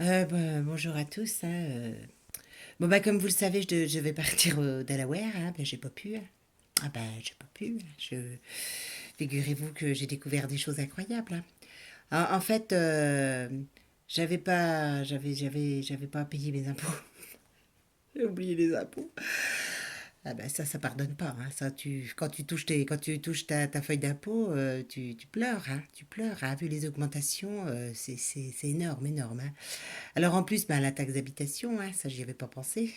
Bonjour à tous, hein, Bon, bah, comme vous le savez, je vais partir au Delaware, hein, j'ai pas pu, hein. J'ai pas pu, hein. Figurez-vous que j'ai découvert des choses incroyables, hein. En fait, j'avais pas payé mes impôts. J'ai oublié les impôts. Ça pardonne pas, hein. Quand tu touches ta feuille d'impôt, tu pleures, hein. Tu pleures, hein. Vu les augmentations, c'est énorme, énorme, hein. Alors en plus, la taxe d'habitation, hein, ça j'y avais pas pensé.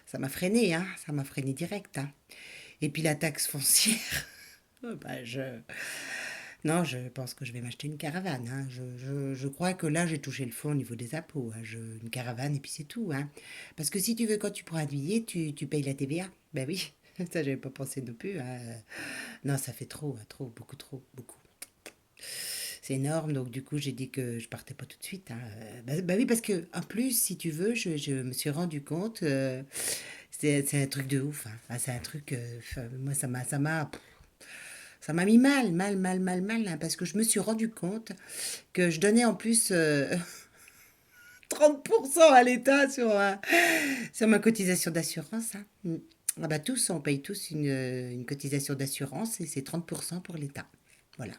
Ça m'a freiné, hein, ça m'a freiné direct, hein. Et puis la taxe foncière, euh, bah, je... Non, je pense que je vais m'acheter une caravane, hein. Je crois que là, j'ai touché le fond au niveau des impôts, hein. Une caravane et puis c'est tout, hein. Parce que si tu veux, quand tu prends un billet, tu payes la TVA. Ben oui, ça, j'avais pas pensé non plus, hein. Non, ça fait trop, hein, trop, beaucoup trop, beaucoup. C'est énorme, donc du coup, j'ai dit que je partais pas tout de suite, hein. Oui, parce que en plus, si tu veux, je me suis rendu compte, c'est un truc de ouf, hein. C'est un truc, moi, ça m'a mis mal, mal, mal, mal, mal, hein, parce que je me suis rendu compte que je donnais en plus 30% à l'État sur ma cotisation d'assurance, hein. Mm. Tous, on paye tous une cotisation d'assurance et c'est 30% pour l'État. Voilà.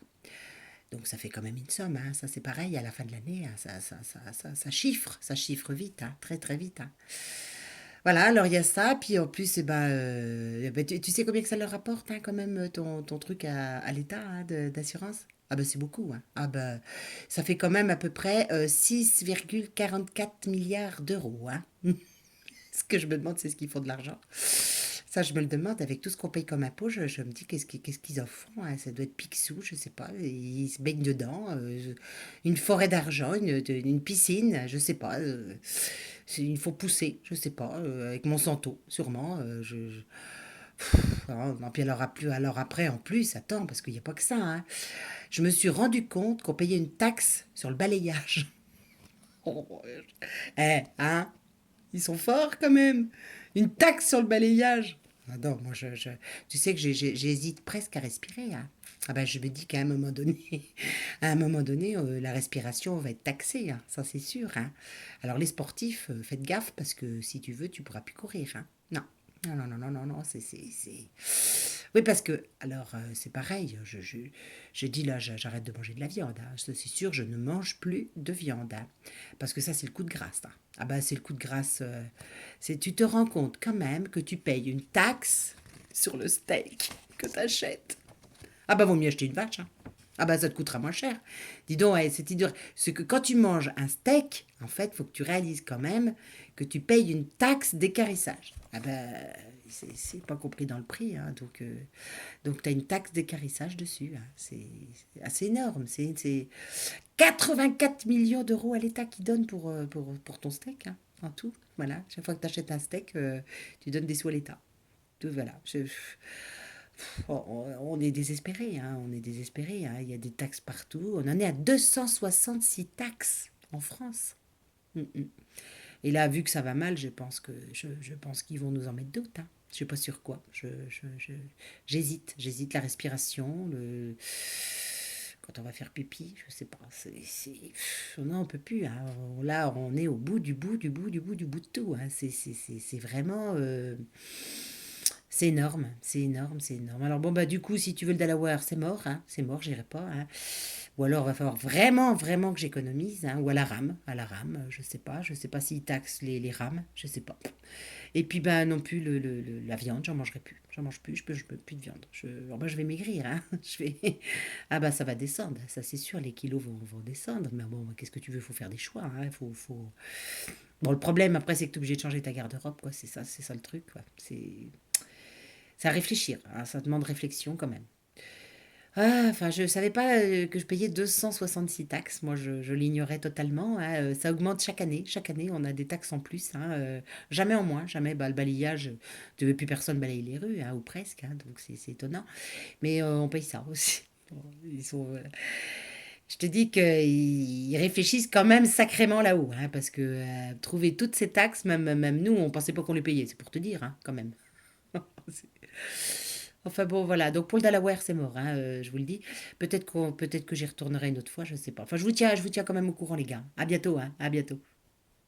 Donc ça fait quand même une somme, hein. Ça c'est pareil, à la fin de l'année, hein, ça chiffre vite, hein, très très vite, hein. Voilà, alors il y a ça, puis en plus, tu sais combien que ça leur rapporte, hein, quand même, ton truc à l'État, hein, d'assurance? C'est beaucoup, hein. Ça fait quand même à peu près 6,44 milliards d'euros, hein. Ce que je me demande, c'est ce qu'ils font de l'argent. Ça, je me le demande, avec tout ce qu'on paye comme impôt, je me dis qu'est-ce qu'ils en font, hein. Ça doit être Picsou, je sais pas, ils se baignent dedans, une forêt d'argent, une piscine, je sais pas, il faut pousser, je sais pas, avec Monsanto, sûrement, non, puis alors après, en plus, attends, parce qu'il n'y a pas que ça, hein. Je me suis rendu compte qu'on payait une taxe sur le balayage. Oh, hein, ils sont forts quand même. Une taxe sur le balayage. Ah non, tu sais que j'hésite presque à respirer, hein. Je me dis qu'à un moment donné, à un moment donné, la respiration va être taxée, hein, ça c'est sûr, hein. Alors les sportifs, faites gaffe parce que si tu veux, tu pourras plus courir, hein. Non, non, non, non, non, non, non, Oui, parce que, alors, c'est pareil, j'ai dit là, j'arrête de manger de la viande, hein. C'est sûr, je ne mange plus de viande, hein. Parce que ça, c'est le coup de grâce, hein. C'est le coup de grâce. Tu te rends compte quand même que tu payes une taxe sur le steak que tu achètes. Vaut mieux acheter une vache, hein. Ça te coûtera moins cher. Dis donc, ouais, c'est que quand tu manges un steak, en fait, faut que tu réalises quand même que tu payes une taxe d'écarissage. C'est pas compris dans le prix, hein. Donc tu as une taxe d'écarissage dessus, hein. C'est assez énorme. C'est 84 millions d'euros à l'État qui donne pour ton steak, hein, en tout. Voilà, chaque fois que tu achètes un steak, tu donnes des sous à l'État. Tout, voilà. On est désespéré, hein, on est désespéré, hein. Il y a des taxes partout. On en est à 266 taxes en France. Mm, mm. Et là, vu que ça va mal, je pense qu'ils vont nous en mettre d'autres, hein. Je sais pas sur quoi. J'hésite la respiration, quand on va faire pipi, je sais pas. Non, on peut plus, hein. Là, on est au bout du bout du bout du bout du bout de tout, hein. C'est vraiment, c'est énorme, c'est énorme, c'est énorme. Alors bon, du coup, si tu veux le Delaware, c'est mort, hein, c'est mort, j'irai pas, hein. Ou alors, il va falloir vraiment, vraiment que j'économise, hein, ou à la rame, je sais pas s'ils taxent les rames, je sais pas. Et puis, non plus, la viande, j'en mange plus, je peux plus de viande. Je vais maigrir, hein, je vais... Ça va descendre, ça c'est sûr, les kilos vont descendre, mais bon, qu'est-ce que tu veux, faut faire des choix, hein, faut... Bon, le problème, après, c'est que tu es obligé de changer ta garde-robe, quoi, c'est ça le truc, quoi. C'est à réfléchir, hein, ça demande réflexion quand même. Je savais pas que je payais 266 taxes. Moi, je l'ignorais totalement, hein. Ça augmente chaque année. Chaque année, on a des taxes en plus, hein. Jamais en moins. Jamais. Le balayage, tu veux plus personne balayer les rues, hein, ou presque, hein, donc c'est étonnant. Mais on paye ça aussi. Bon, je te dis qu'ils réfléchissent quand même sacrément là-haut, hein, parce que trouver toutes ces taxes, même nous, on pensait pas qu'on les payait. C'est pour te dire, hein, quand même. Enfin bon, voilà. Donc pour le Delaware, c'est mort, hein, je vous le dis. Peut-être que j'y retournerai une autre fois, je sais pas. Enfin, je vous tiens quand même au courant, les gars. À bientôt, hein. À bientôt.